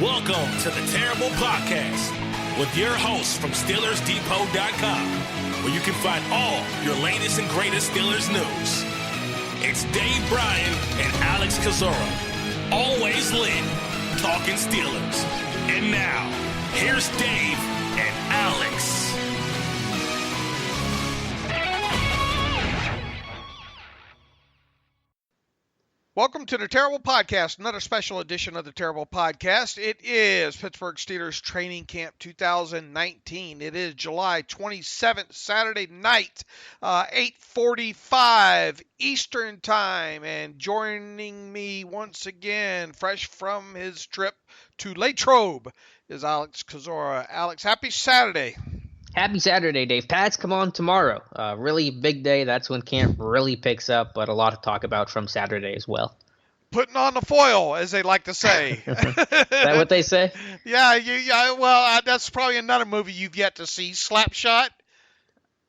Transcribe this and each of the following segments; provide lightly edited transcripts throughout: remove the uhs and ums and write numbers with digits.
Welcome to the Terrible Podcast with your hosts from SteelersDepot.com, where you can find all your latest and greatest Steelers news. It's Dave Bryan and Alex Kozora, always lit, talking Steelers. And now, here's Dave and Alex. Welcome to the Terrible Podcast, another special edition of the Terrible Podcast. It is Pittsburgh Steelers Training Camp 2019. It is July 27th, Saturday night, 8:45 Eastern Time. And joining me once again, fresh from his trip to Latrobe, is Alex Kozora. Alex, happy Saturday. Happy Saturday, Dave. Pats come on tomorrow. Really big day. That's when camp really picks up, but a lot to talk about from Saturday as well. Putting on the foil, as they like to say. Is that what they say? Yeah. Well, that's probably another movie you've yet to see. Slapshot.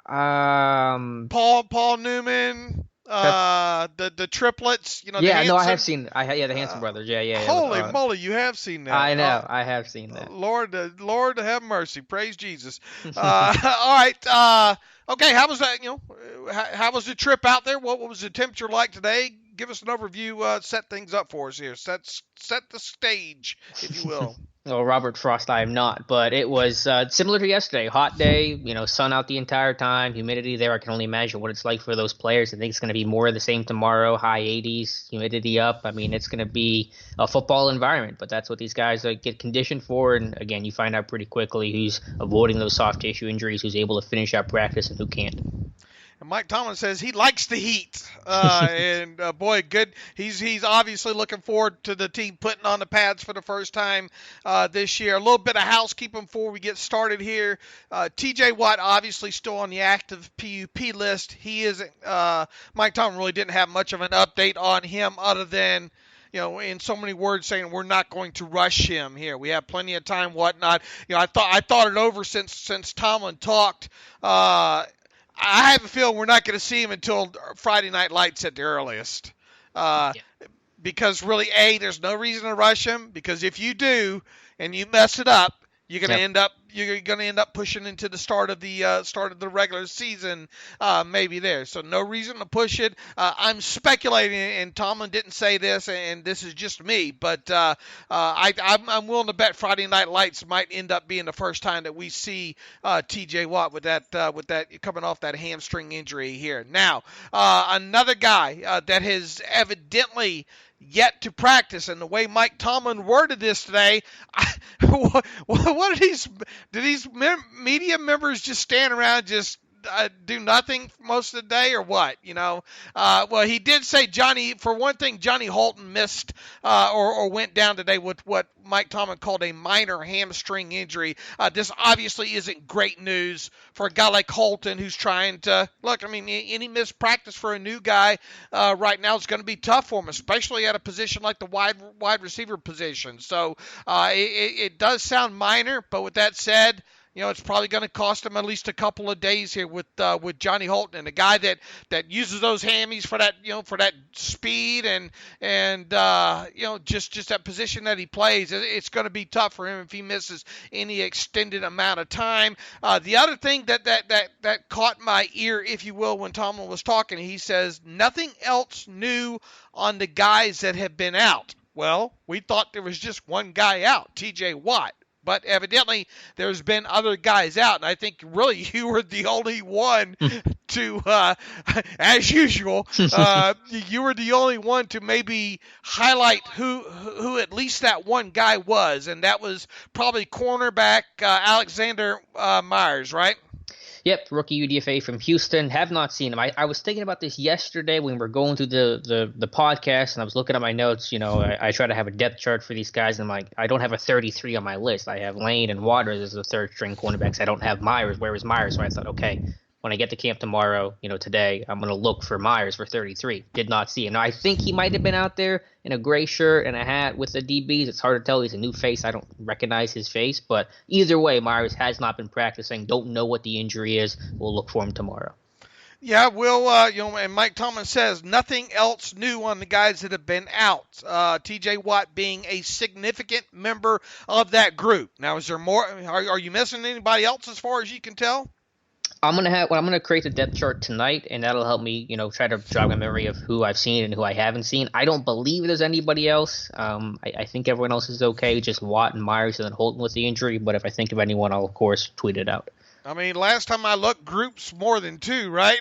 Paul Newman. The triplets. You know. Yeah, no, I have seen. The Hanson brothers. Yeah. Holy moly, you have seen that. I know, I have seen that. Lord have mercy. Praise Jesus. All right. Okay. How was that? How was the trip out there? What was the temperature like today? Give us an overview. Set things up for us here. Set the stage, if you will. Well, Robert Frost, I am not, but it was similar to yesterday. Hot day, sun out the entire time, humidity there. I can only imagine what it's like for those players. I think it's going to be more of the same tomorrow, high 80s, humidity up. I mean, it's going to be a football environment, but that's what these guys get conditioned for. And again, you find out pretty quickly who's avoiding those soft tissue injuries, who's able to finish out practice, and who can't. And Mike Tomlin says he likes the heat, and boy, good. He's obviously looking forward to the team putting on the pads for the first time this year. A little bit of housekeeping before we get started here. T.J. Watt obviously still on the active PUP list. He isn't. Mike Tomlin really didn't have much of an update on him other than, in so many words, saying we're not going to rush him here. We have plenty of time, whatnot. I thought it over since Tomlin talked. I have a feeling we're not going to see him until Friday Night Lights at the earliest. Because really, there's no reason to rush him, because if you do and you mess it up, you're going to end up pushing into the start of the regular season, maybe there. So no reason to push it. I'm speculating, and Tomlin didn't say this, and this is just me, but I'm willing to bet Friday Night Lights might end up being the first time that we see T.J. Watt with that coming off that hamstring injury here. Now, another guy that has evidently yet to practice, and the way Mike Tomlin worded this today, what did these media members just stand around just do nothing most of the day, or what? Well, he did say Johnny Holton missed or went down today with what Mike Tomlin called a minor hamstring injury. This obviously isn't great news for a guy like Holton, who's trying to look. I mean, any missed practice for a new guy right now is going to be tough for him, especially at a position like the wide receiver position. So it does sound minor, but with that said, it's probably going to cost him at least a couple of days here with Johnny Holton, and a guy that uses those hammies for that speed and just that position that he plays. It's going to be tough for him if he misses any extended amount of time. The other thing that caught my ear, if you will, when Tomlin was talking, he says nothing else new on the guys that have been out. Well, we thought there was just one guy out, T.J. Watt. But evidently, there's been other guys out, and I think really you were the only one to, as usual, you were the only one to maybe highlight who at least that one guy was, and that was probably cornerback Alexander Myers, right? Yep, rookie UDFA from Houston. Have not seen him. I was thinking about this yesterday when we were going through the podcast, and I was looking at my notes. I try to have a depth chart for these guys, and I'm like, I don't have a 33 on my list. I have Lane and Waters as the third-string cornerbacks. I don't have Myers. Where is Myers? So I thought, okay, when I get to camp tomorrow, today, I'm going to look for Myers for 33. Did not see him. Now, I think he might have been out there in a gray shirt and a hat with the DBs. It's hard to tell. He's a new face. I don't recognize his face. But either way, Myers has not been practicing. Don't know what the injury is. We'll look for him tomorrow. Yeah, and Mike Tomlin says nothing else new on the guys that have been out. T.J. Watt being a significant member of that group. Now, is there more? Are you missing anybody else as far as you can tell? I'm gonna create the depth chart tonight, and that'll help me, try to jog my memory of who I've seen and who I haven't seen. I don't believe there's anybody else. I think everyone else is okay. Just Watt and Myers and then Holton with the injury. But if I think of anyone, I'll of course tweet it out. I mean, last time I looked, groups more than two, right?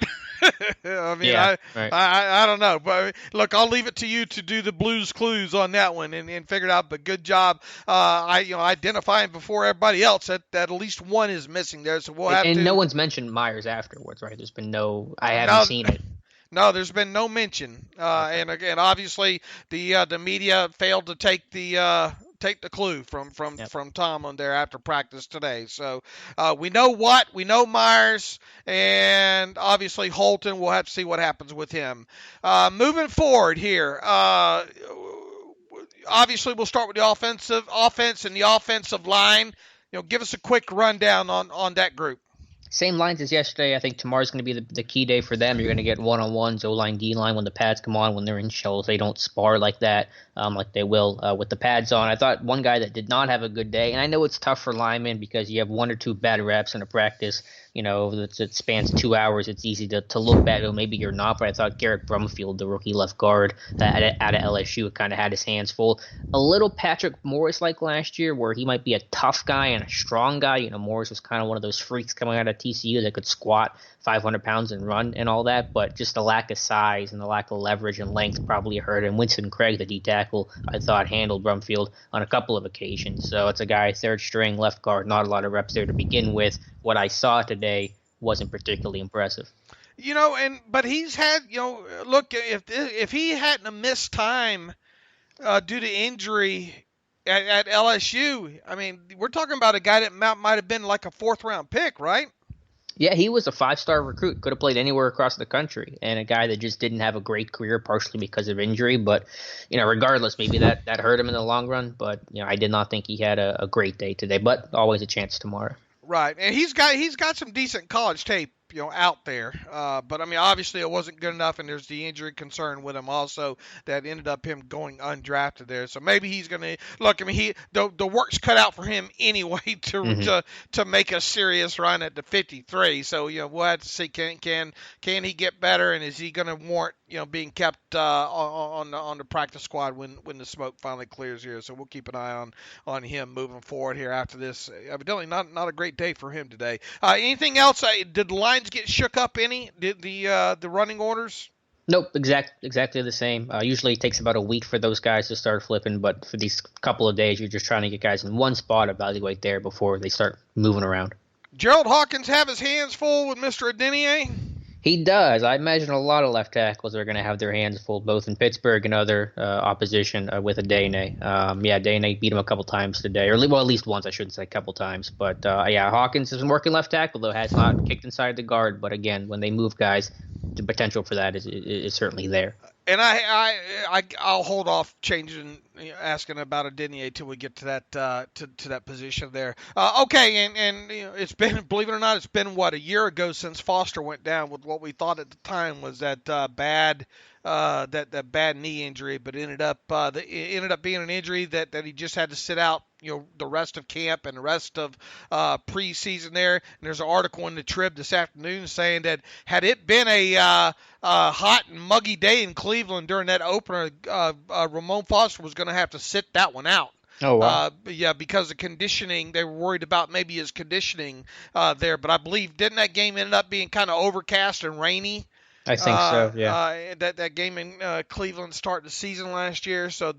I mean, Yeah, right. I don't know. But look, I'll leave it to you to do the Blues Clues on that one and figure it out. But good job, identifying before everybody else that at least one is missing there. So we'll have to. And no one's mentioned Myers afterwards, right? There's been I haven't seen it. No, there's been no mention. And again, obviously, the media failed to take the clue from Tomlin there after practice today. So we know Watt, we know Myers, and obviously Holton. We'll have to see what happens with him. Moving forward here, obviously we'll start with the offense and the offensive line. Give us a quick rundown on that group. Same lines as yesterday. I think tomorrow's going to be the key day for them. You're going to get one-on-ones, O-line, D-line when the pads come on, when they're in shells. They don't spar like that, like they will with the pads on. I thought one guy that did not have a good day, and I know it's tough for linemen because you have one or two bad reps in a practice, that spans 2 hours. It's easy to look bad, or maybe you're not, but I thought Garrett Brumfield, the rookie left guard out of LSU, kind of had his hands full. A little Patrick Morris like last year, where he might be a tough guy and a strong guy. Morris was kind of one of those freaks coming out of TCU that could squat 500 pounds and run and all that, but just the lack of size and the lack of leverage and length probably hurt him. Winston Craig, the D tackle, I thought handled Brumfield on a couple of occasions. So it's a guy, third string, left guard, not a lot of reps there to begin with. What I saw today wasn't particularly impressive. But he's had, look, if he hadn't missed time due to injury at LSU, I mean, we're talking about a guy that might have been like a 4th-round pick, right? Yeah, he was a 5-star recruit. Could have played anywhere across the country, and a guy that just didn't have a great career, partially because of injury. But regardless, maybe that hurt him in the long run. But I did not think he had a great day today. But always a chance tomorrow. Right, and he's got some decent college tape, out there. But I mean, obviously it wasn't good enough, and there's the injury concern with him also that ended up him going undrafted there. So maybe he's going to look. I mean, the work's cut out for him anyway to make a serious run at the 53. So we'll have to see can he get better, and is he going to warrant being kept on the practice squad when the smoke finally clears here. So we'll keep an eye on him moving forward here after this. Evidently not a great day for him today. Anything else? Did the lines get shook up any? Did the running orders? Nope, exactly the same. Usually it takes about a week for those guys to start flipping, but for these couple of days, you're just trying to get guys in one spot, evaluate there before they start moving around. Gerald Hawkins have his hands full with Mr. Adeniyi? He does. I imagine a lot of left tackles are going to have their hands full, both in Pittsburgh and other opposition with Adeniyi. Adeniyi beat him a couple times today, or at least once, I shouldn't say a couple times. But Hawkins has been working left tackle, though has not kicked inside the guard. But again, when they move guys, the potential for that is certainly there. And I'll hold off asking about Adeniyi till we get to that to that position there. Okay, and it's been, believe it or not, it's been a year ago since Foster went down with what we thought at the time was that bad knee injury, but it ended up being an injury that he just had to sit out the rest of camp and the rest of preseason there. And there's an article in the Trib this afternoon saying that had it been a hot and muggy day in Cleveland during that opener, Ramon Foster was going to have to sit that one out. Oh, wow. Because of conditioning. They were worried about maybe his conditioning there. But I believe, didn't that game end up being kind of overcast and rainy? I think so, yeah. That game in Cleveland starting the season last year. So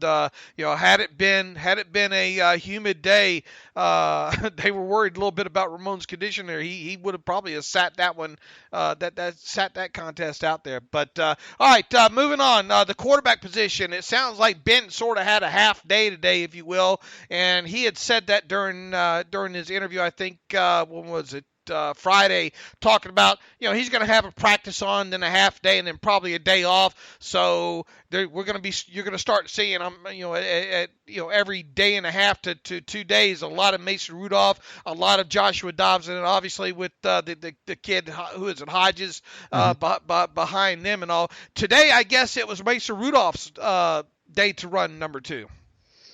had it been a humid day, they were worried a little bit about Ramon's condition there. He would have probably sat that one, sat that contest out there. But all right, moving on. The quarterback position. It sounds like Ben sort of had a half day today, if you will, and he had said that during his interview. I think when was it? Friday, talking about, he's going to have a practice on, then a half day, and then probably a day off. So you're going to start seeing him, every day and a half to 2 days, a lot of Mason Rudolph, a lot of Joshua Dobbs, and obviously with the kid, who is it, Hodges, behind them and all. Today, I guess it was Mason Rudolph's day to run number 2.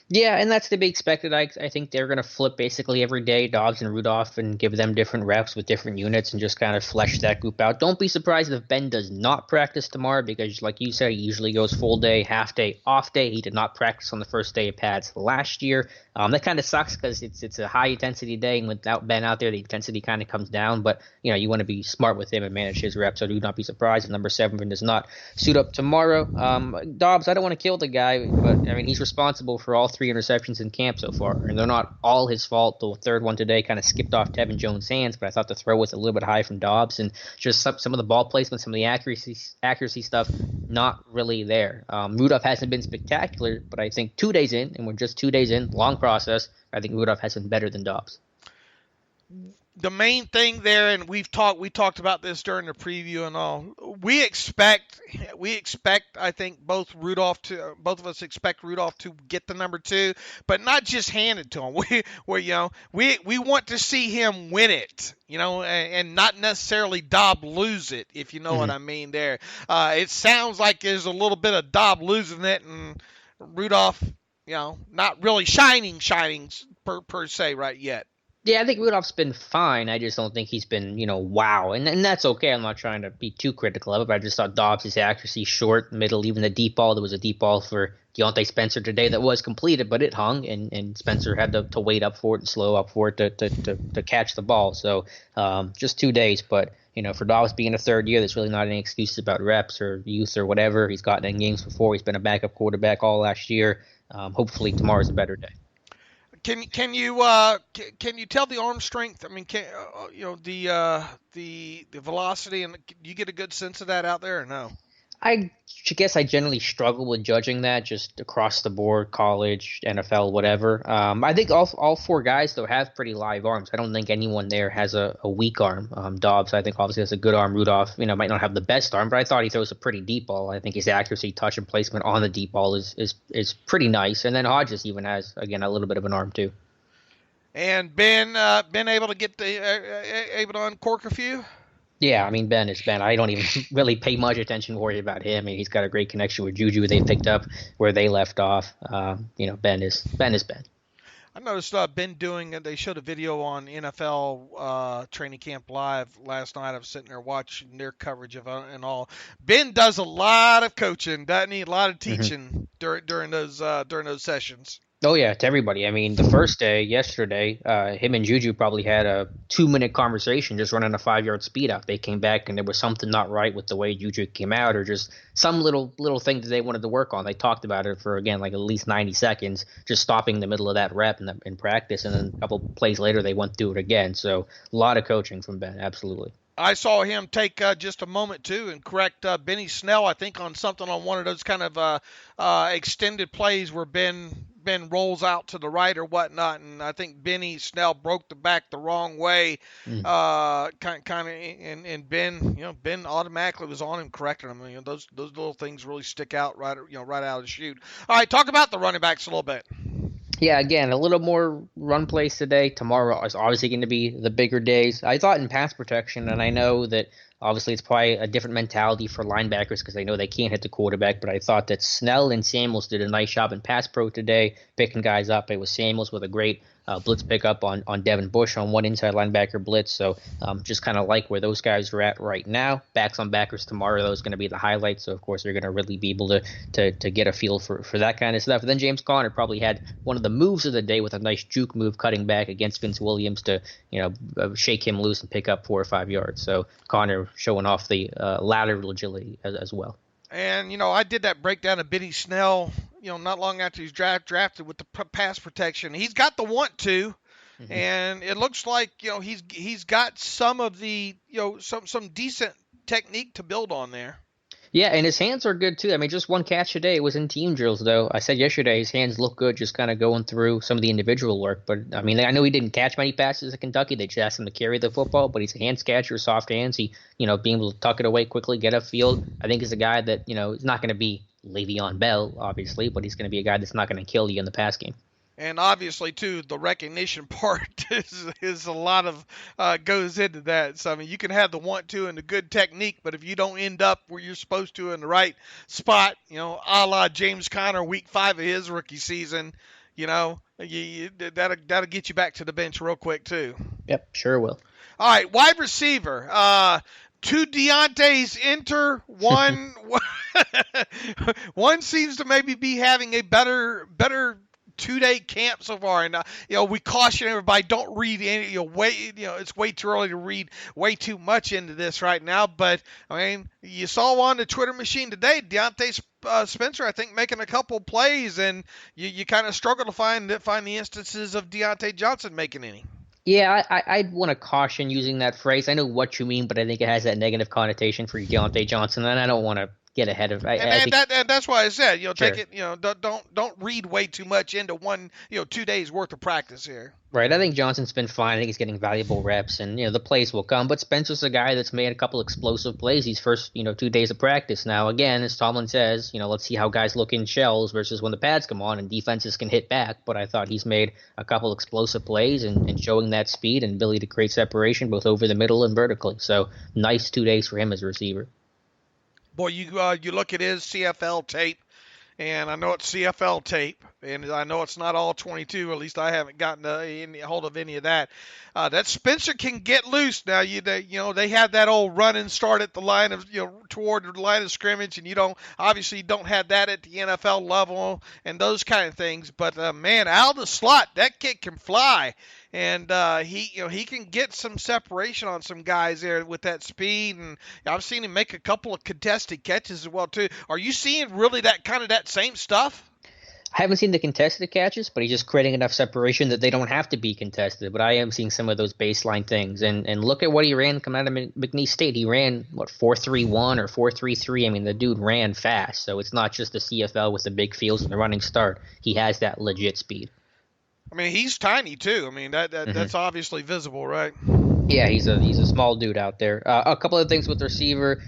Yeah, and that's to be expected. I think they're going to flip basically every day, Dobbs and Rudolph, and give them different reps with different units and just kind of flesh that group out. Don't be surprised if Ben does not practice tomorrow because, like you said, he usually goes full day, half day, off day. He did not practice on the first day of pads last year. That kind of sucks because it's a high-intensity day, and without Ben out there, the intensity kind of comes down. But, you want to be smart with him and manage his reps, so do not be surprised if number 7 does not suit up tomorrow. Dobbs, I don't want to kill the guy, but, he's responsible for all 3 interceptions in camp so far, and they're not all his fault. The third one today kind of skipped off Tevin Jones' hands, but I thought the throw was a little bit high from Dobbs, and just some of the ball placement, some of the accuracy stuff, not really there. Rudolph hasn't been spectacular, but I think 2 days in, and we're just 2 days in, long process, I think Rudolph has been better than Dobbs. The main thing there, and we talked about this during the preview and all. We expect, I think both of us expect Rudolph to get the number 2, but not just hand it to him. We want to see him win it, and not necessarily Dobb lose it, if you know what I mean there. It sounds like there's a little bit of Dobb losing it and Rudolph, not really shining per se right yet. Yeah, I think Rudolph's been fine. I just don't think he's been, wow. And that's okay. I'm not trying to be too critical of it, but I just thought Dobbs' accuracy, short, middle, even the deep ball. There was a deep ball for Deontay Spencer today that was completed, but it hung, and Spencer had to wait up for it and slow up for it to catch the ball. So just 2 days, but for Dobbs being a third year, there's really not any excuses about reps or youth or whatever. He's gotten in games before. He's been a backup quarterback all last year. Hopefully tomorrow's a better day. Can you tell the arm strength? I mean, the velocity, and you get a good sense of that out there or no? I guess I generally struggle with judging that just across the board, college, NFL, whatever. I think all 4 guys, though, have pretty live arms. I don't think anyone there has a weak arm. Dobbs, I think, obviously has a good arm. Rudolph, might not have the best arm, but I thought he throws a pretty deep ball. I think his accuracy, touch, and placement on the deep ball is pretty nice. And then Hodges even has, again, a little bit of an arm, too. And Ben able to able to uncork a few? Yeah, Ben is Ben. I don't even really pay much attention, worry about him. He's got a great connection with Juju. They picked up where they left off. Ben is Ben. I noticed Ben they showed a video on NFL Training Camp Live last night. I was sitting there watching their coverage of and all. Ben does a lot of coaching, doesn't he? A lot of teaching during those sessions. Oh, yeah, to everybody. The first day, yesterday, him and Juju probably had a 2-minute conversation just running a 5-yard speed out. They came back, and there was something not right with the way Juju came out or just some little thing that they wanted to work on. They talked about it for, again, like at least 90 seconds, just stopping the middle of that rep in practice, and then a couple plays later, they went through it again. So a lot of coaching from Ben, absolutely. I saw him take just a moment, too, and correct Benny Snell, I think, on something on one of those kind of extended plays where Ben rolls out to the right or whatnot, and I think Benny Snell broke the back the wrong way, kind of, and Ben automatically was on him, correcting him. Those little things really stick out right out of the chute. All right, talk about the running backs a little bit. Yeah, again, a little more run plays today. Tomorrow is obviously going to be the bigger days. I thought in pass protection, and I know that obviously it's probably a different mentality for linebackers because they know they can't hit the quarterback, but I thought that Snell and Samuels did a nice job in pass pro today, picking guys up. It was Samuels with a great blitz pickup on Devin Bush on one inside linebacker blitz. So just kind of like where those guys are at right now. Backs on backers tomorrow, those are going to be the highlights. So, of course, they're going to really be able to get a feel for that kind of stuff. And then James Conner probably had one of the moves of the day with a nice juke move cutting back against Vince Williams to shake him loose and pick up 4 or 5 yards. So Conner showing off the lateral agility as well. And, I did that breakdown of Benny Snell, not long after he's drafted with the pass protection. He's got the want to, and it looks like, he's got some of the, some decent technique to build on there. Yeah, and his hands are good too. I mean, just one catch today. It was in team drills, though. I said yesterday his hands look good, just kind of going through some of the individual work. But I mean, I know he didn't catch many passes at Kentucky. They just asked him to carry the football, but he's a hands catcher, soft hands. He, being able to tuck it away quickly, get upfield. I think he's a guy that is not going to be Le'Veon Bell, obviously, but he's going to be a guy that's not going to kill you in the pass game. And obviously, too, the recognition part is a lot of goes into that. So, I mean, you can have the want to and the good technique, but if you don't end up where you're supposed to in the right spot, a la James Conner, week 5 of his rookie season, that'll get you back to the bench real quick, too. Yep, sure will. All right, wide receiver. 2 Deontay's enter. One seems to maybe be having a better 2-day camp so far, and we caution everybody, don't read any. It's way too early to read way too much into this right now. But I mean, you saw on the Twitter machine today, Deontay Spencer, I think, making a couple plays, and you kind of struggle to find the instances of Deontay Johnson making any. Yeah, I'd want to caution using that phrase. I know what you mean, but I think it has that negative connotation for Deontay Johnson, and I don't want to get ahead of. And that's why I said, take Sure. it, don't read way too much into 2 days worth of practice here. Right. I think Johnson's been fine. I think he's getting valuable reps, and the plays will come. But Spencer's a guy that's made a couple explosive plays these first 2 days of practice. Now, again, as Tomlin says, let's see how guys look in shells versus when the pads come on and defenses can hit back. But I thought he's made a couple explosive plays and showing that speed and ability to create separation both over the middle and vertically. So nice 2 days for him as a receiver. Boy, you look at his CFL tape, and I know it's CFL tape, and I know it's not all 22. At least I haven't gotten any hold of any of that. That Spencer can get loose. Now they have that old run and start at the line of toward the line of scrimmage, and you don't have that at the NFL level and those kind of things. But man, out of the slot, that kid can fly. And he can get some separation on some guys there with that speed, and I've seen him make a couple of contested catches as well too. Are you seeing really that same stuff? I haven't seen the contested catches, but he's just creating enough separation that they don't have to be contested. But I am seeing some of those baseline things. And look at what he ran coming out of McNeese State. He ran, 4.31 or 4.33. I mean, the dude ran fast. So it's not just the CFL with the big fields and the running start. He has that legit speed. I mean, he's tiny too. I mean, that's obviously visible, right? Yeah, he's a small dude out there. A couple of things with the receiver.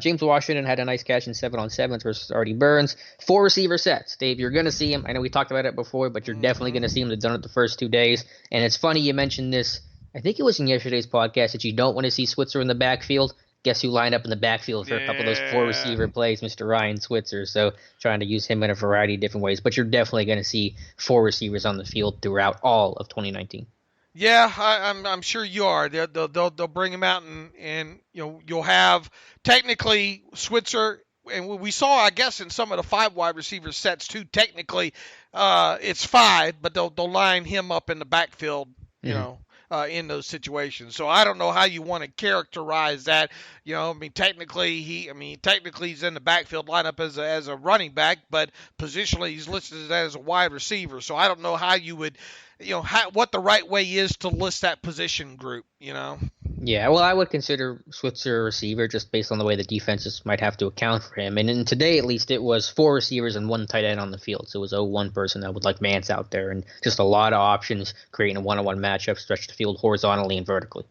James Washington had a nice catch in 7-on-7s versus Artie Burns. 4 receiver sets. Dave, you're going to see him. I know we talked about it before, but you're definitely going to see him. They've done it the first 2 days. And it's funny you mentioned this. I think it was in yesterday's podcast that you don't want to see Switzer in the backfield. Guess who lined up in the backfield for a couple of those 4 receiver plays? Mr. Ryan Switzer. So trying to use him in a variety of different ways. But you're definitely going to see 4 receivers on the field throughout all of 2019. Yeah, I'm sure you are. They'll bring him out, and you'll have technically Switzer, and we saw, I guess, in some of the 5 wide receiver sets too. Technically, it's 5, but they'll line him up in the backfield, in those situations. So I don't know how you want to characterize that. Technically he's in the backfield lineup as a running back, but positionally he's listed as a wide receiver. So I don't know how you would, what the right way is to list that position group, Yeah, well, I would consider Switzer a receiver just based on the way the defenses might have to account for him. And in today, at least, it was 4 receivers and 1 tight end on the field. So it was 1 person that would like Mance out there, and just a lot of options, creating a one-on-one matchup, stretch the field horizontally and vertically.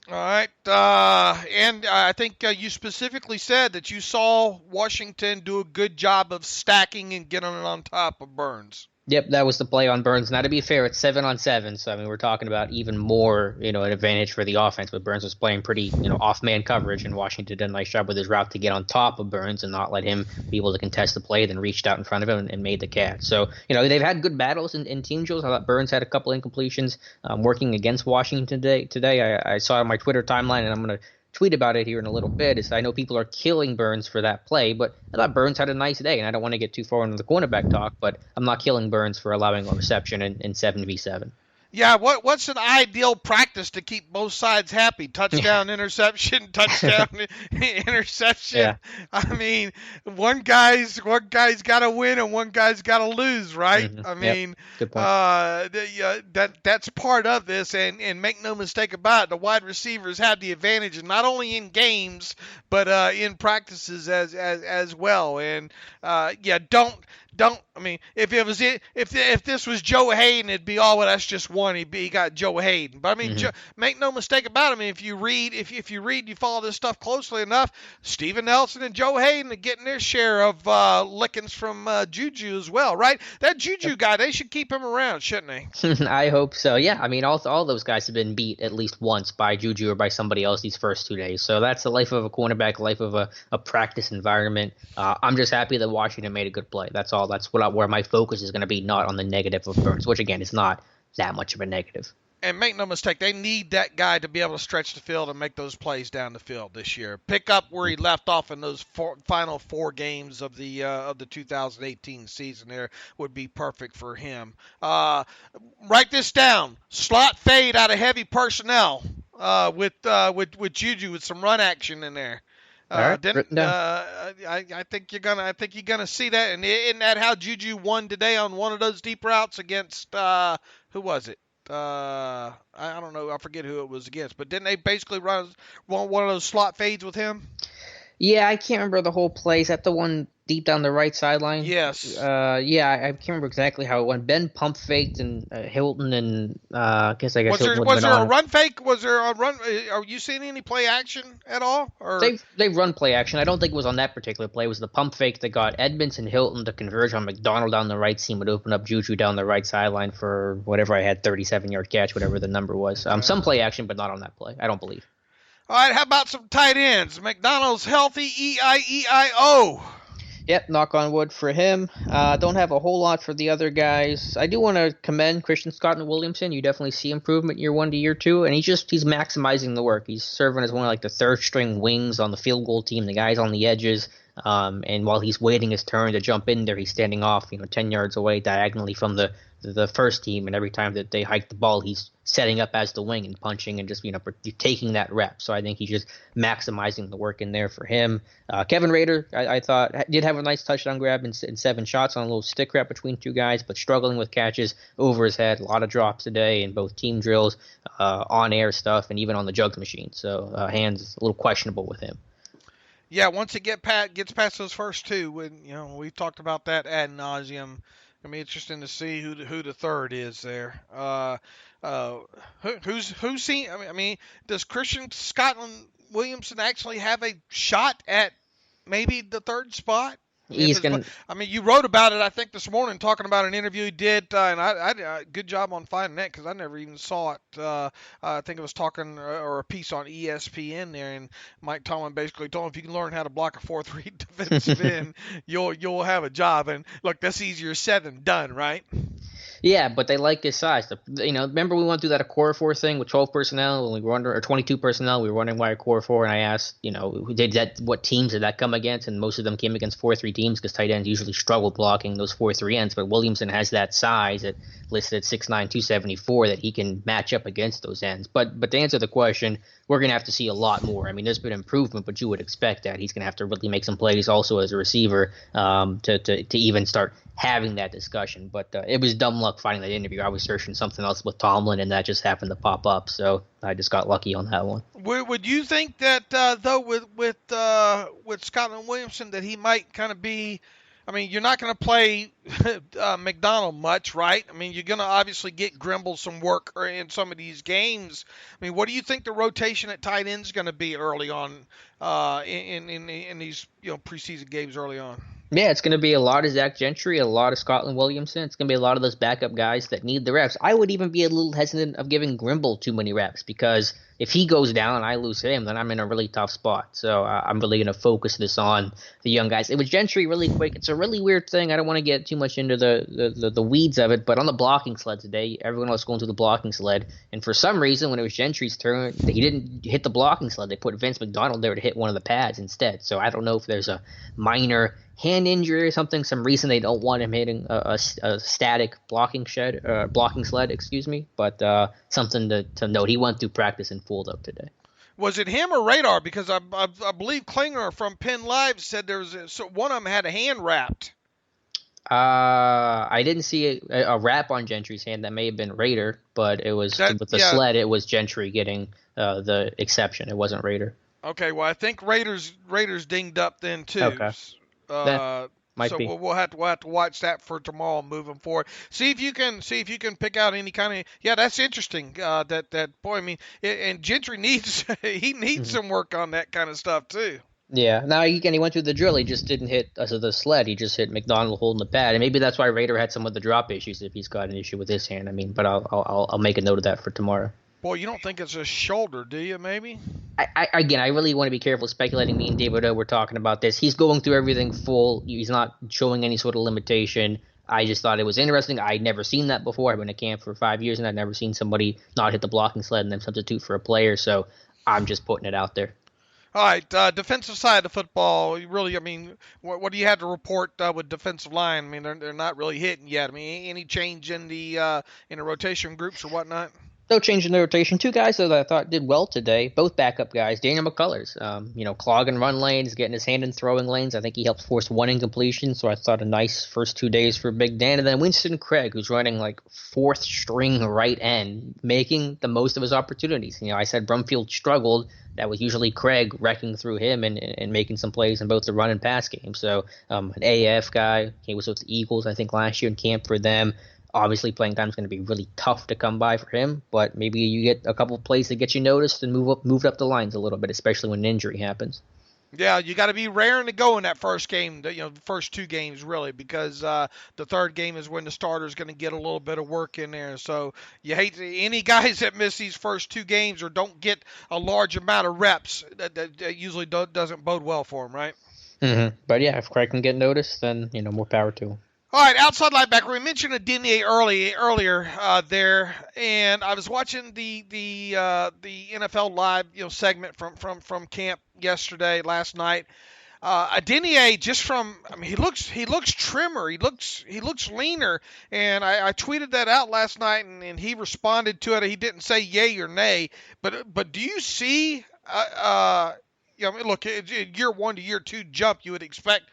All right. And I think you specifically said that you saw Washington do a good job of stacking and getting it on top of Burns. Yep, that was the play on Burns. Now, to be fair, it's 7-on-7, so I mean we're talking about even more, an advantage for the offense. But Burns was playing pretty, off-man coverage, and Washington did a nice job with his route to get on top of Burns and not let him be able to contest the play. Then reached out in front of him and made the catch. So they've had good battles in team drills. I thought Burns had a couple incompletions working against Washington today. I saw it on my Twitter timeline, and I'm going to tweet about it here in a little bit. Is I know people are killing Burns for that play, but I thought Burns had a nice day, and I don't want to get too far into the cornerback talk, but I'm not killing Burns for allowing a reception in 7v7. Yeah, what's an ideal practice to keep both sides happy? Touchdown, interception, touchdown, interception. Yeah. I mean, one guy's got to win and one guy's got to lose, right? I Yep. mean, Good point. that's part of this, and make no mistake about it, the wide receivers have the advantage, and not only in games but in practices as well. And don't. I mean, if this was Joe Hayden, it'd be that's just one. He got Joe Hayden. But I mean, make no mistake about it. I mean, if you read, you follow this stuff closely enough, Steven Nelson and Joe Hayden are getting their share of lickings from Juju as well, right? That Juju guy, they should keep him around, shouldn't they? I hope so. Yeah, I mean, all those guys have been beat at least once by Juju or by somebody else these first 2 days. So that's the life of a cornerback, life of a practice environment. I'm just happy that Washington made a good play. That's all. That's where my focus is going to be, not on the negative of Burns, which again is not that much of a negative. And make no mistake, they need that guy to be able to stretch the field and make those plays down the field this year. Pick up where he left off in those final 4 games of the 2018 season. There would be perfect for him. Write this down: slot fade out of heavy personnel with Juju with some run action in there. I think you're gonna see that, and isn't that how Juju won today on one of those deep routes against who was it? I don't know. I forget who it was against, but didn't they basically run one of those slot fades with him? Yeah, I can't remember the whole play. Is that the one deep down the right sideline? Yes. Yeah, I can't remember exactly how it went. Ben pump faked and Hilton and I guess was there a run fake? Was there a run? Are you seeing any play action at all? Or they run play action. I don't think it was on that particular play. It was the pump fake that got Edmonds and Hilton to converge on McDonald down the right seam, would open up Juju down the right sideline for whatever I had, 37-yard catch, whatever the number was. Some play action, but not on that play. I don't believe. All right, how about some tight ends? McDonald's healthy, EIEIO. Yep, knock on wood for him. Don't have a whole lot for the other guys. I do want to commend Christian Scott and Williamson. You definitely see improvement year 1 to year 2, and he's maximizing the work. He's serving as one of like the third string wings on the field goal team, the guys on the edges. And while he's waiting his turn to jump in there, he's standing off, 10 yards away diagonally from the first team, and every time that they hike the ball, he's setting up as the wing and punching and just taking that rep. So I think he's just maximizing the work in there for him. Kevin Rader, I thought, did have a nice touchdown grab in 7 shots on a little stick wrap between 2 guys, but struggling with catches over his head. A lot of drops today in both team drills, on air stuff, and even on the jugs machine. So hands a little questionable with him. Yeah, once it gets past those first 2, when we've talked about that ad nauseum. It'll be interesting to see who the third is there. Who's seen? I mean, does Christian Scotland Williamson actually have a shot at maybe the third spot? He's gonna. I mean, you wrote about it, I think, this morning, talking about an interview he did, and I good job on finding that because I never even saw it. I think it was talking or a piece on ESPN there, and Mike Tomlin basically told him, if you can learn how to block a 4-3 defensive end, you'll have a job. And look, that's easier said than done, right? Yeah, but they like his size. Remember we went through that core 4 thing with 12 personnel, and we were or 22 personnel. We were wondering why a core 4, and I asked, what teams did that come against? And most of them came against 4-3 teams because tight ends usually struggle blocking those 4-3 ends. But Williamson has that size listed at 6'9", 274 that he can match up against those ends. But to answer the question, we're going to have to see a lot more. I mean, there's been improvement, but you would expect that. He's going to have to really make some plays also as a receiver to even start having that discussion. But it was dumb luck finding that interview. I was searching something else with Tomlin, and that just happened to pop up. So I just got lucky on that one. Would you think that, though, with Scotland Williamson, that he might kind of be – I mean, you're not going to play McDonald much, right? I mean, you're going to obviously get Grimble some work in some of these games. I mean, what do you think the rotation at tight end is going to be early on in these preseason games early on? Yeah, it's going to be a lot of Zach Gentry, a lot of Scotland Williamson. It's going to be a lot of those backup guys that need the reps. I would even be a little hesitant of giving Grimble too many reps because if he goes down and I lose him, then I'm in a really tough spot. So I'm really going to focus this on the young guys. It was Gentry really quick. It's a really weird thing. I don't want to get too much into the weeds of it, but on the blocking sled today, everyone was going through the blocking sled. And for some reason, when it was Gentry's turn, he didn't hit the blocking sled. They put Vince McDonald there to hit one of the pads instead. So I don't know if there's a minor hand injury or something, some reason they don't want him hitting a static blocking sled, excuse me. But something to note. He went through practice and pulled up today. Was it him or Radar? Because I believe Klinger from Penn Live said there was one of them had a hand wrapped. I didn't see a wrap on Gentry's hand. That may have been Raider, but it was with the sled. It was Gentry getting the exception. It wasn't Raider. Okay, well I think Raiders dinged up then too. Okay. Might be. We'll have to watch that for tomorrow moving forward. See if you can pick out any kind of that's interesting. That boy, I mean, and Gentry needs some work on that kind of stuff too. Yeah. Now he went through the drill. He just didn't hit the sled. He just hit McDonald holding the pad, and maybe that's why Raider had some of the drop issues if he's got an issue with his hand. I mean, but I'll make a note of that for tomorrow. Boy, you don't think it's a shoulder, do you? Maybe. I really want to be careful speculating. Me and David O were talking about this. He's going through everything full. He's not showing any sort of limitation. I just thought it was interesting. I'd never seen that before. I've been at camp for 5 years, and I'd never seen somebody not hit the blocking sled and then substitute for a player. So I'm just putting it out there. All right, defensive side of football. Really, I mean, what do you have to report with defensive line? I mean, they're not really hitting yet. I mean, any change in the rotation groups or whatnot? No change in the rotation. Two guys that I thought did well today, both backup guys. Daniel McCullers, clogging run lanes, getting his hand in throwing lanes. I think he helped force one incompletion, so I thought a nice first 2 days for Big Dan. And then Winston Craig, who's running like fourth string right end, making the most of his opportunities. I said Brumfield struggled. That was usually Craig wrecking through him and making some plays in both the run and pass game. So an AF guy, he was with the Eagles, I think, last year in camp for them. Obviously, playing time is going to be really tough to come by for him, but maybe you get a couple of plays that get you noticed and moved up the lines a little bit, especially when an injury happens. Yeah, you got to be raring to go in that first game, the first two games really, because the third game is when the starter's going to get a little bit of work in there. So you hate any guys that miss these first two games or don't get a large amount of reps. That usually doesn't bode well for them, right? Mm-hmm. But yeah, if Craig can get noticed, then more power to him. All right, outside linebacker. We mentioned Adeniyi earlier there, and I was watching the NFL Live segment from camp last night. Adeniyi he looks trimmer, he looks leaner, and I tweeted that out last night, and he responded to it. He didn't say yay or nay, but do you see look, year 1 to year 2 jump, you would expect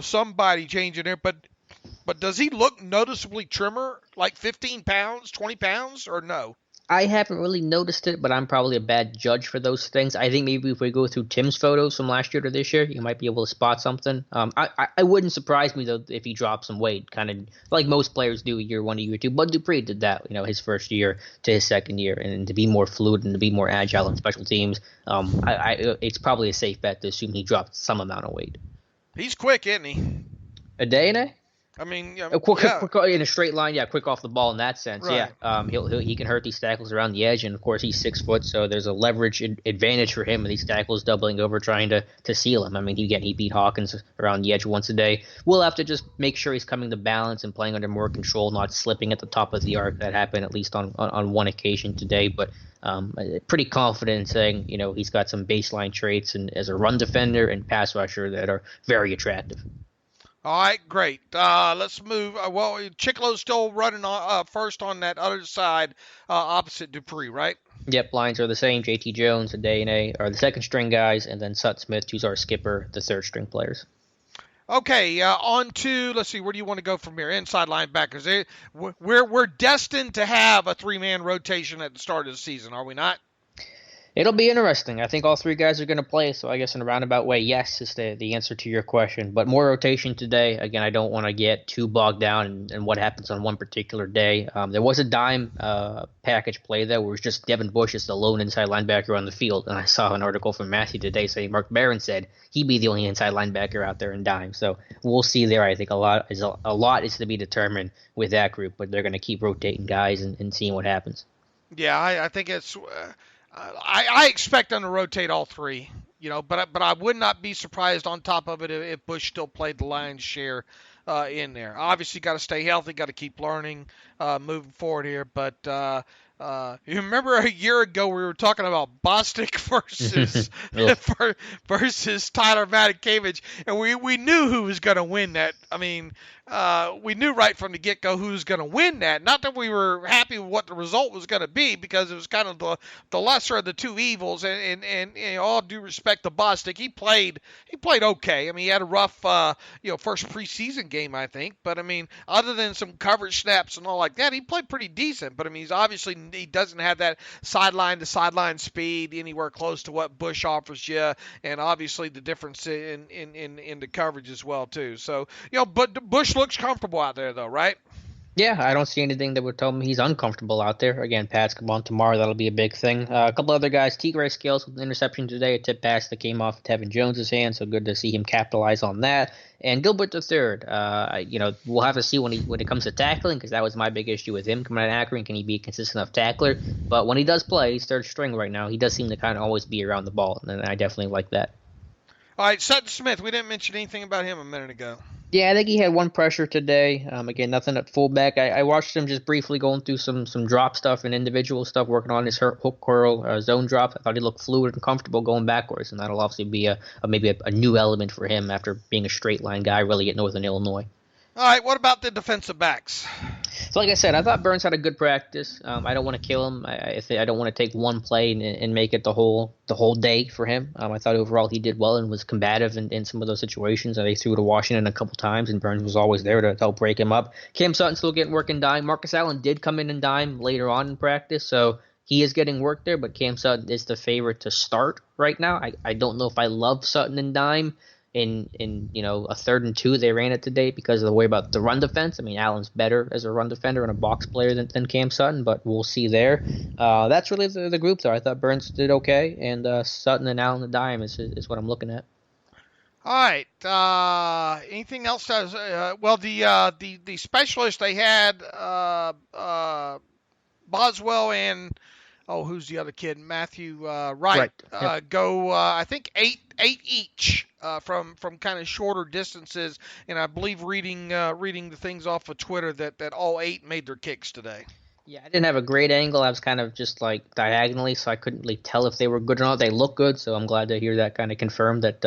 somebody changing there, but does he look noticeably trimmer, like 15 pounds, 20 pounds, or no? I haven't really noticed it, but I'm probably a bad judge for those things. I think maybe if we go through Tim's photos from last year to this year, you might be able to spot something. I wouldn't surprise me, though, if he dropped some weight, kind of like most players do year 1 to year 2. Bud Dupree did that, his first year to his second year, and to be more fluid and to be more agile in special teams, it's probably a safe bet to assume he dropped some amount of weight. He's quick, isn't he? A day and a? I mean, quick in a straight line, quick off the ball in that sense, right. He can hurt these tackles around the edge, and of course he's 6 foot, so there's a leverage advantage for him with these tackles doubling over trying to seal him. I mean, he beat Hawkins around the edge once a day. We'll have to just make sure he's coming to balance and playing under more control, not slipping at the top of the arc. That happened at least on one occasion today, but pretty confident in saying he's got some baseline traits and as a run defender and pass rusher that are very attractive. All right, great. Let's move. Chicolo's still running first on that other side, opposite Dupree, right? Yep, lines are the same. JT Jones and Day are the second string guys, and then Sut Smith, who's our skipper, the third string players. Okay, on to, let's see, where do you want to go from here? Inside linebackers. We're destined to have a 3-man rotation at the start of the season, are we not? It'll be interesting. I think all 3 guys are going to play, so I guess in a roundabout way, yes is the answer to your question. But more rotation today. Again, I don't want to get too bogged down in what happens on one particular day. There was a dime package play, though, where it was just Devin Bush is the lone inside linebacker on the field. And I saw an article from Matthew today saying Mark Barron said he'd be the only inside linebacker out there in dime. So we'll see there. I think a lot is to be determined with that group, but they're going to keep rotating guys and seeing what happens. Yeah, I think it's I expect them to rotate all 3, but I would not be surprised on top of it if Bush still played the lion's share in there. Obviously, got to stay healthy, got to keep learning moving forward here, but You remember a year ago we were talking about Bostic versus versus Tyler Matakevich, and we knew who was going to win that. I mean, we knew right from the get-go who was going to win that. Not that we were happy with what the result was going to be, because it was kind of the lesser of the two evils. And all due respect to Bostic, he played okay. I mean, he had a rough first preseason game, I think. But I mean, other than some coverage snaps and all like that, he played pretty decent. But I mean, he doesn't have that sideline to sideline speed anywhere close to what Bush offers you, and obviously the difference in the coverage as well too. So but Bush looks comfortable out there though, right? Yeah, I don't see anything that would tell me he's uncomfortable out there. Again, Pats come on tomorrow. That'll be a big thing. A couple other guys. T-Gray Scales with an interception today. A tip pass that came off Tevin Jones's hand, so good to see him capitalize on that. And Gilbert III, we'll have to see when it comes to tackling, because that was my big issue with him coming out of Akron. Can he be a consistent enough tackler? But when he does play, he's third string right now. He does seem to kind of always be around the ball, and I definitely like that. All right, Sutton Smith. We didn't mention anything about him a minute ago. Yeah, I think he had one pressure today. Again, nothing at fullback. I watched him just briefly going through some drop stuff and individual stuff, working on his hook curl, zone drop. I thought he looked fluid and comfortable going backwards, and that'll obviously be maybe a new element for him after being a straight line guy really at Northern Illinois. All right, what about the defensive backs? So like I said, I thought Burns had a good practice. I don't want to kill him. I don't want to take one play and make it the whole day for him. I thought overall he did well and was combative in some of those situations. They threw to Washington a couple times, and Burns was always there to help break him up. Cam Sutton still getting work in dime. Marcus Allen did come in and dime later on in practice, so he is getting work there, but Cam Sutton is the favorite to start right now. I don't know if I love Sutton and dime. In a 3rd and 2, they ran it today because of the way about the run defense. I mean, Allen's better as a run defender and a box player than Cam Sutton, but we'll see there. That's really the group, though. I thought Burns did okay, and Sutton and Allen the dime is what I'm looking at. All right. Anything else? The specialist they had, Boswell and who's the other kid? Matthew Wright. Yep. Go, I think eight each from kind of shorter distances, and I believe reading the things off of Twitter that all 8 made their kicks today. Yeah, I didn't have a great angle. I was kind of just like diagonally, so I couldn't really tell if they were good or not. They look good, so I'm glad to hear that kind of confirmed that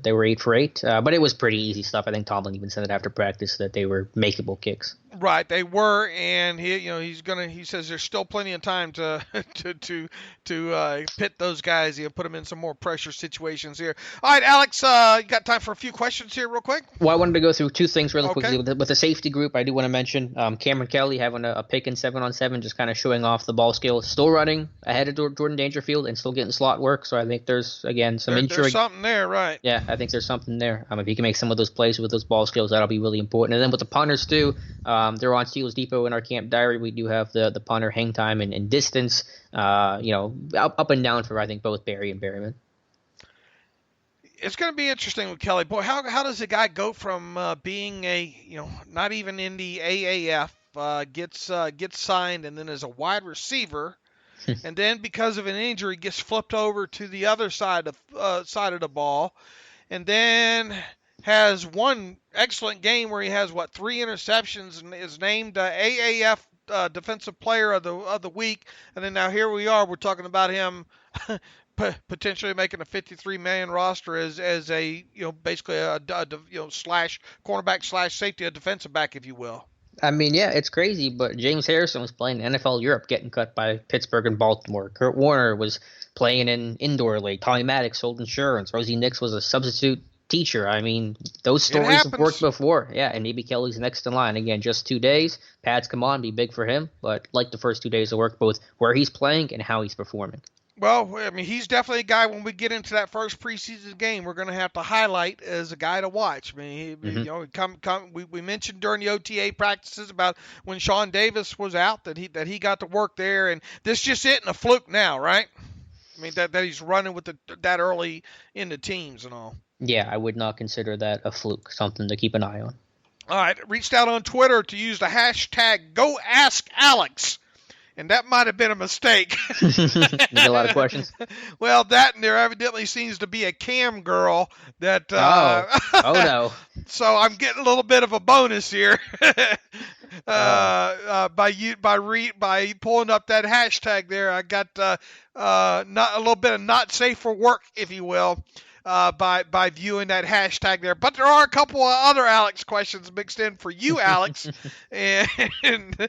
they were 8 for 8. But it was pretty easy stuff. I think Tomlin even said it after practice that they were makeable kicks. Right, they were, and he says there's still plenty of time to pit those guys, put them in some more pressure situations here. All right, Alex, you got time for a few questions here real quick? Well, I wanted to go through 2 things really quickly. With the safety group, I do want to mention Cameron Kelly having a pick in 7-on-7, just kind of showing off the ball skills, still running ahead of Jordan Dangerfield and still getting slot work, so I think there's, again, some intrigue. There's something there, right? Yeah, I think there's something there. If he can make some of those plays with those ball skills, that'll be really important. And then with the punters, too, they're on Steelers Depot in our camp diary. We do have the punter hang time and distance, up and down for, I think, both Barry and Berryman. It's going to be interesting with Kelly. Boy, how does a guy go from being not even in the AAF, gets signed, and then as a wide receiver, and then because of an injury gets flipped over to the other side of the ball, and then has one excellent game where he has 3 interceptions and is named AAF Defensive Player of the Week, and then now here we are, we're talking about him potentially making a 53-man roster as a basically a slash cornerback slash safety, a defensive back, if you will. I mean, yeah, it's crazy, but James Harrison was playing NFL Europe, getting cut by Pittsburgh and Baltimore. Kurt Warner was playing in indoor league. Tommy Maddox sold insurance. Rosie Nix was a substitute teacher. I mean, those stories have worked before. Yeah, and maybe Kelly's next in line. Again, just 2 days. Pads come on, be big for him, but like the first 2 days of work, both where he's playing and how he's performing. Well, I mean, he's definitely a guy when we get into that first preseason game, we're going to have to highlight as a guy to watch. I mean, we mentioned during the OTA practices about when Sean Davis was out that he got to work there, and this just isn't a fluke now, right? I mean, that he's running with that early in the teams and all. Yeah, I would not consider that a fluke, something to keep an eye on. All right, reached out on Twitter to use the hashtag #GoAskAlex. And that might have been a mistake. You get a lot of questions. Well, that and there evidently seems to be a cam girl that. Oh no. So I'm getting a little bit of a bonus here by pulling up that hashtag there. I got not a little bit of not safe for work, if you will. By viewing that hashtag there. But there are a couple of other Alex questions mixed in for you, Alex. and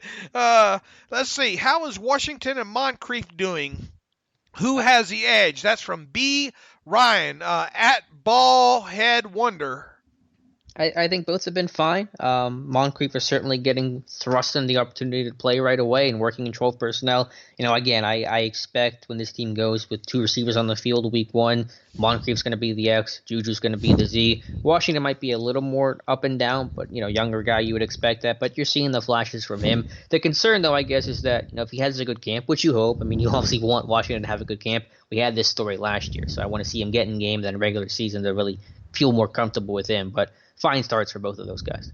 let's see. How is Washington and Moncrief doing? Who has the edge? That's from B. Ryan at Ballhead Wonder. I think both have been fine. Moncrief is certainly getting thrust in the opportunity to play right away and working in 12 personnel. Again, I expect when this team goes with 2 receivers on the field week 1, Moncrief's going to be the X, Juju's going to be the Z. Washington might be a little more up and down, but, younger guy, you would expect that. But you're seeing the flashes from him. The concern, though, I guess, is that, if he has a good camp, which you hope, you obviously want Washington to have a good camp. We had this story last year, so I want to see him get in games and regular season to really feel more comfortable with him. But fine starts for both of those guys.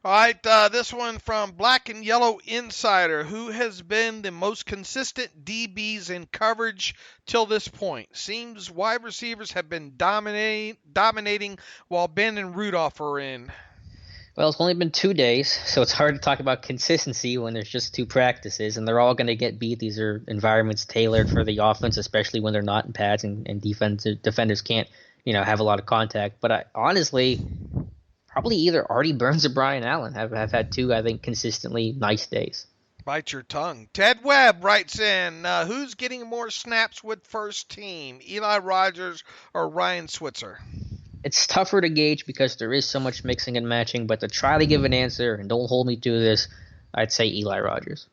All right, this one from Black and Yellow Insider. Who has been the most consistent DBs in coverage till this point? Seems wide receivers have been dominating while Ben and Rudolph are in. Well, it's only been 2 days, so it's hard to talk about consistency when there's just 2 practices, and they're all going to get beat. These are environments tailored for the offense, especially when they're not in pads and defenders can't have a lot of contact. But I honestly, probably either Artie Burns or Brian Allen have had 2, I think, consistently nice days. Bite your tongue. Ted Webb writes in, who's getting more snaps with first team, Eli Rogers or Ryan Switzer? It's tougher to gauge because there is so much mixing and matching, but to try to give an answer, and don't hold me to this, I'd say Eli Rogers.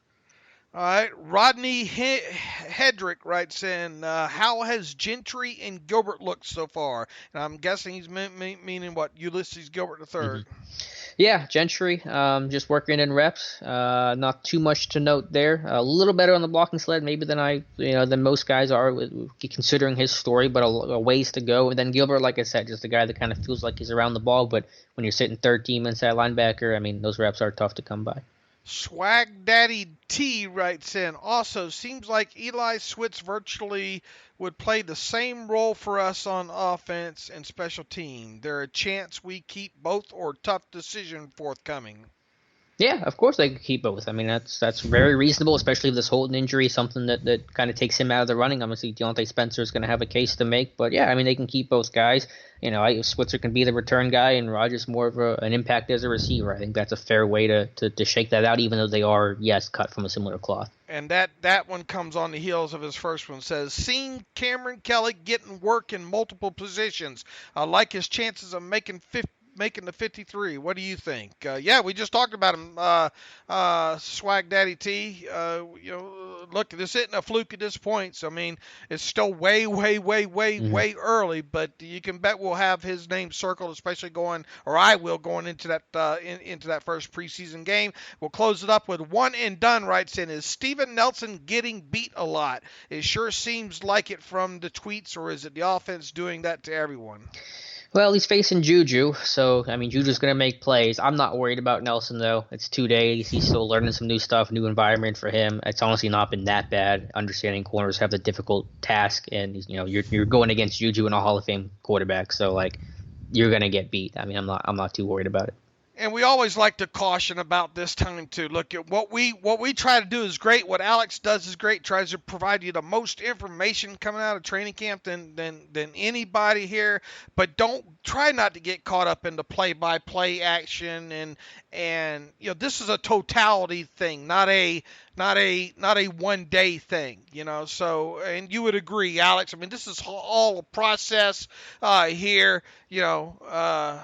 All right, Rodney Hedrick writes in, how has Gentry and Gilbert looked so far? And I'm guessing he's meaning what, Ulysses Gilbert III? Mm-hmm. Yeah, Gentry, just working in reps. Not too much to note there. A little better on the blocking sled maybe than most guys are, considering his story, but a ways to go. And then Gilbert, like I said, just a guy that kind of feels like he's around the ball, but when you're sitting third team inside linebacker, those reps are tough to come by. Swag Daddy T writes in, also seems like Eli Switz virtually would play the same role for us on offense and special team. There a chance we keep both or tough decision forthcoming? Yeah, of course they could keep both. That's very reasonable, especially if this Holton injury, something that kind of takes him out of the running. Obviously, Deontay Spencer is going to have a case to make, but yeah, they can keep both guys. Switzer can be the return guy, and Rogers more of an impact as a receiver. I think that's a fair way to shake that out, even though they are, yes, cut from a similar cloth. And that one comes on the heels of his first one. Says, seeing Cameron Kelly getting work in multiple positions. I like his chances of making the 53. What do you think? Yeah, we just talked about him, Swag Daddy T. Look, this isn't a fluke at this point. So, it's still way early, but you can bet we'll have his name circled, especially going into that first preseason game. We'll close it up with one and done writes in, is Steven Nelson getting beat a lot? It sure seems like it from the tweets, or is it the offense doing that to everyone? Well, he's facing Juju, so, Juju's going to make plays. I'm not worried about Nelson, though. It's 2 days. He's still learning some new stuff, new environment for him. It's honestly not been that bad. Understanding corners have the difficult task, and, you're going against Juju and a Hall of Fame quarterback, so, you're going to get beat. I'm not too worried about it. And we always like to caution about this time too. Look, at what we try to do is great. What Alex does is great. Tries to provide you the most information coming out of training camp than anybody here. But don't try not to get caught up in the play-by-play action. And this is a totality thing, not a 1 day thing. So, and you would agree, Alex. this is all a process here.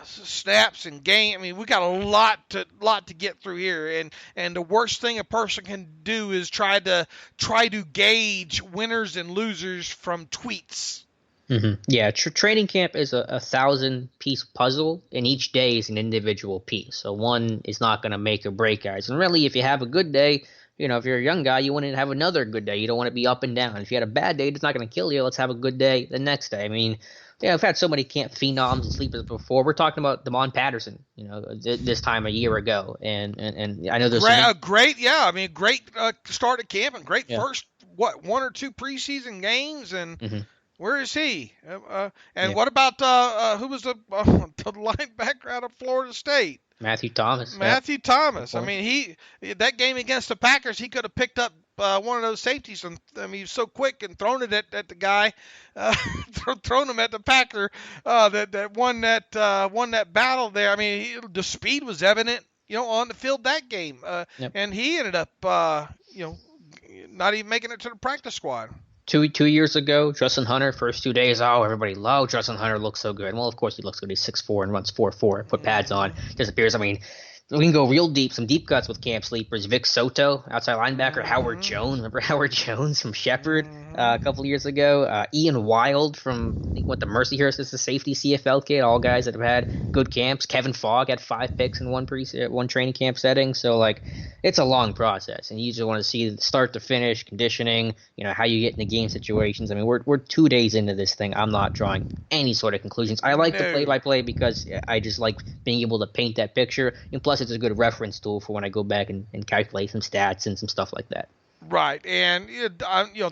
Snaps and game. We got a lot to get through here, and the worst thing a person can do is try to gauge winners and losers from tweets. Mm-hmm. Yeah, training camp is a 1,000-piece puzzle, and each day is an individual piece. So one is not going to make or break guys. And really, if you have a good day, if you're a young guy, you want to have another good day. You don't want to be up and down. If you had a bad day, it's not going to kill you. Let's have a good day the next day. Yeah, I've had so many camp phenoms and sleepers before. We're talking about Damon Patterson, this time a year ago, and I know there's great, yeah. I mean, great start at camp and great yeah. first 1 or 2 preseason games, and Mm-hmm. where is he? And Yeah. what about who was the linebacker out of Florida State? Matthew Thomas. Matthew Thomas. I Point. mean, that game against the Packers, he could have picked up one of those safeties, and I mean, he was so quick and thrown it at the guy, thrown him at the Packer that won that battle there. I mean, the speed was evident, on the field that game, and he ended up, not even making it to the practice squad. 2 years ago, Justin Hunter, first 2 days, everybody loved Justin Hunter, looks so good. Well, of course he looks good. He's 6'4" and runs 4.4, put pads on, disappears. I mean, we can go real deep, some deep cuts with camp sleepers. Vic Soto, outside linebacker. Howard Jones, remember Howard Jones from Shepherd a couple of years ago? Ian Wild from, I think, the Mercyhurst is the safety CFL kid. All guys that have had good camps. Kevin Fogg had 5 picks in one training camp setting. So, it's a long process, and you just want to see start to finish, conditioning, how you get into game situations. I mean, we're 2 days into this thing. I'm not drawing any sort of conclusions. I like the play-by-play because I just like being able to paint that picture, and plus it's a good reference tool for when I go back and calculate some stats and some stuff like that. Right, and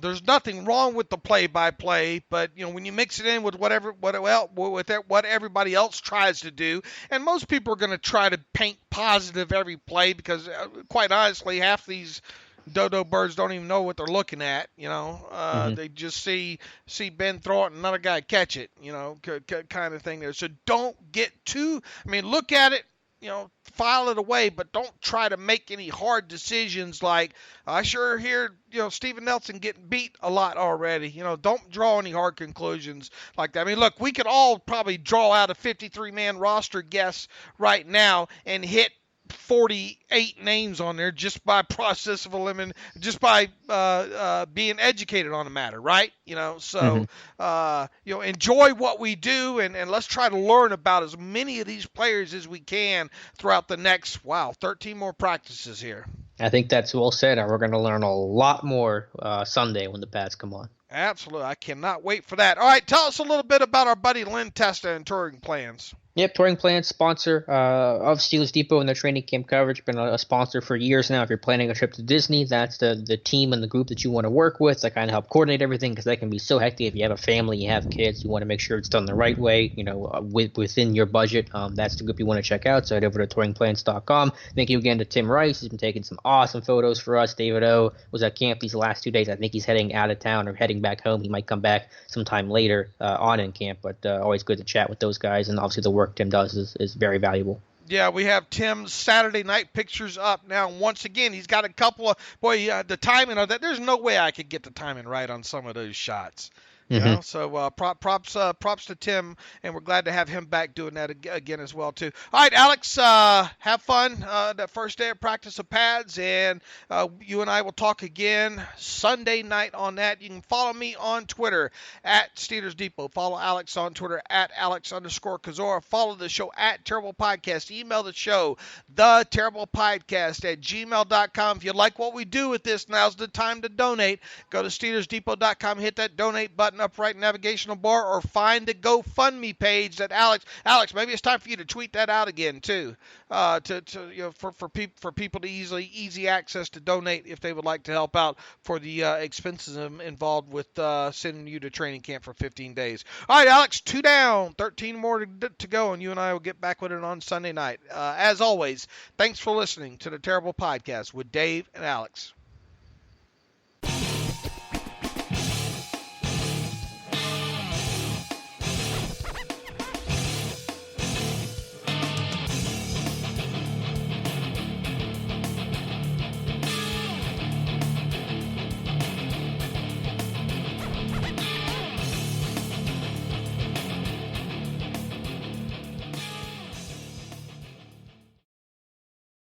there's nothing wrong with the play-by-play, but when you mix it in with what everybody else tries to do, and most people are going to try to paint positive every play because, quite honestly, half these dodo birds don't even know what they're looking at. They just see Ben throw it and another guy catch it. Kind of thing there. So don't get too. I mean, look at it. File it away, but don't try to make any hard decisions like, I sure hear, Steven Nelson getting beat a lot already. Don't draw any hard conclusions like that. I mean, look, we could all probably draw out a 53-man roster guess right now and hit 48 names on there just by process of elimination, just by being educated on the matter, right? So enjoy what we do, and let's try to learn about as many of these players as we can throughout the next 13 more practices here. I think that's well said, and we're going to learn a lot more Sunday when the pads come on. Absolutely. I cannot wait for that. All right, tell us a little bit about our buddy Lynn Testa and Touring Plans. Yep, Touring Plans, sponsor of Steelers Depot and their training camp coverage. Been a sponsor for years now. If you're planning a trip to Disney, that's the team and the group that you want to work with. They kind of help coordinate everything because that can be so hectic. If you have a family, you have kids, you want to make sure it's done the right way, within your budget. That's the group you want to check out. So head over to touringplans.com. Thank you again to Tim Rice. He's been taking some awesome photos for us. David O was at camp these last 2 days. I think he's heading out of town or heading back home. He might come back sometime later on in camp, but always good to chat with those guys. And obviously the work Tim does is very valuable. Yeah, we have Tim's Saturday night pictures up now. Once again, he's got a couple of the timing of that. There's no way I could get the timing right on some of those shots. So props to Tim, and we're glad to have him back doing that again as well too. All right, Alex, have fun that first day of practice of pads, and you and I will talk again Sunday night on that. You can follow me on Twitter at Steelers Depot. Follow Alex on Twitter at Alex_Kozora. Follow the show at Terrible Podcast. Email the show, theterriblepodcast@gmail.com. If you like what we do with this, now's the time to donate. Go to SteelersDepot.com, hit that donate button up right navigational bar, or find the GoFundMe page that Alex, maybe it's time for you to tweet that out again too, for people to easy access to donate if they would like to help out for the expenses involved with sending you to training camp for 15 days. All right, Alex, 2 down, 13 more to go, and you and I will get back with it on Sunday night. As always, thanks for listening to the Terrible Podcast with Dave and Alex.